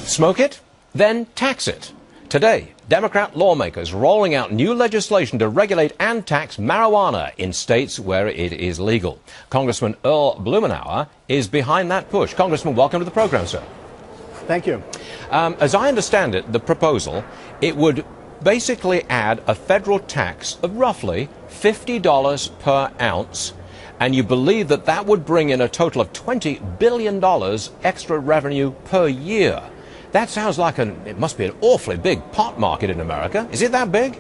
Smoke it, then tax it. Today, Democrat lawmakers rolling out new legislation to regulate and tax marijuana in states where it is legal. Congressman Earl Blumenauer is behind that push. Congressman, welcome to the program, sir. Thank you. As I understand it, the proposal, it would basically add a federal tax of roughly $50 per ounce, and you believe that that would bring in a total of $20 billion extra revenue per year. That sounds like it must be an awfully big pot market in America. Is it that big?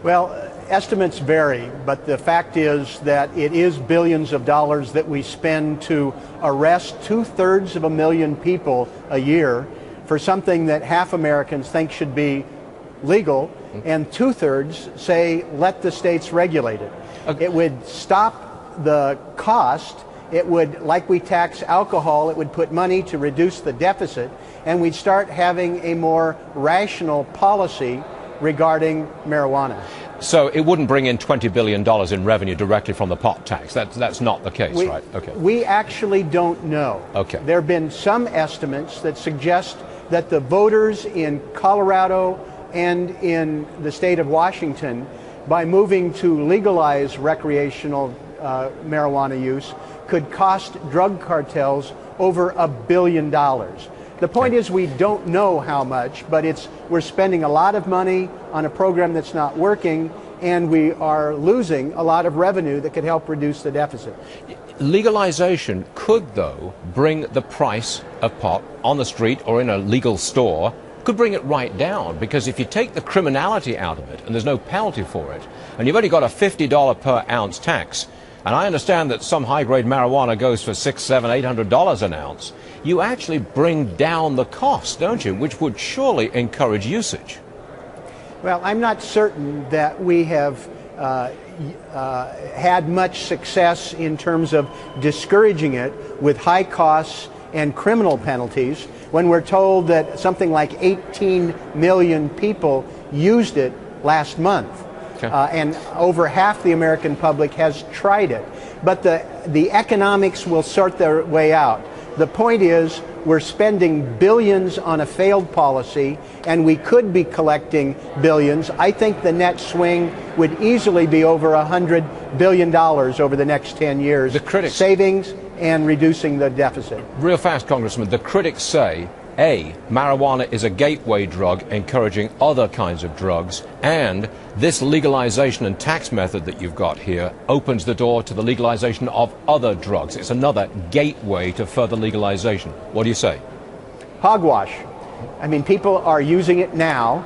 Well, estimates vary, but the fact is that it is billions of dollars that we spend to arrest 2/3 of a million people a year for something that half Americans think should be legal, and 2/3 say let the states regulate it. Okay. It would stop the cost. It would, like we tax alcohol, it would put money to reduce the deficit, and we'd start having a more rational policy regarding marijuana. So it wouldn't bring in $20 billion in revenue directly from the pot tax. That's not the case, right? Okay. We actually don't know. Okay. There have been some estimates that suggest that the voters in Colorado and in the state of Washington, by moving to legalize recreational marijuana use, could cost drug cartels over $1 billion. The point is we don't know how much, but we're spending a lot of money on a program that's not working, and we are losing a lot of revenue that could help reduce the deficit. Legalization could, though, bring the price of pot on the street or in a legal store, could bring it right down, because if you take the criminality out of it and there's no penalty for it, and you've only got a $50 per ounce tax, and I understand that some high-grade marijuana goes for $600, $700, $800 an ounce, you actually bring down the cost, don't you, which would surely encourage usage. Well, I'm not certain that we have had much success in terms of discouraging it with high costs and criminal penalties when we're told that something like 18 million people used it last month. Okay. And over half the American public has tried it. But the economics will sort their way out. The point is, we're spending billions on a failed policy, and we could be collecting billions. I think the net swing would easily be over $100 billion over the next 10 years. The critics, savings and reducing the deficit. Real fast, Congressman, the critics say, A, marijuana is a gateway drug encouraging other kinds of drugs, and this legalization and tax method that you've got here opens the door to the legalization of other drugs. It's another gateway to further legalization. What do you say? Hogwash. I mean, people are using it now.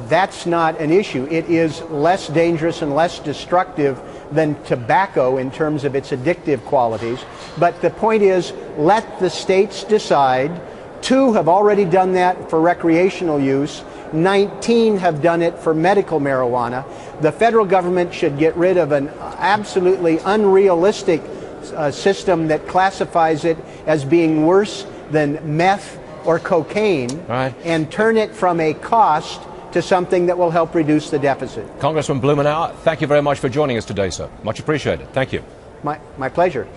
That's not an issue. It is less dangerous and less destructive than tobacco in terms of its addictive qualities. But the point is, let the states decide. 2 have already done that for recreational use. 19 have done it for medical marijuana. The federal government should get rid of an absolutely unrealistic system that classifies it as being worse than meth or cocaine, right, and turn it from a cost to something that will help reduce the deficit. Congressman Blumenauer, thank you very much for joining us today, sir. Much appreciated. Thank you. My pleasure.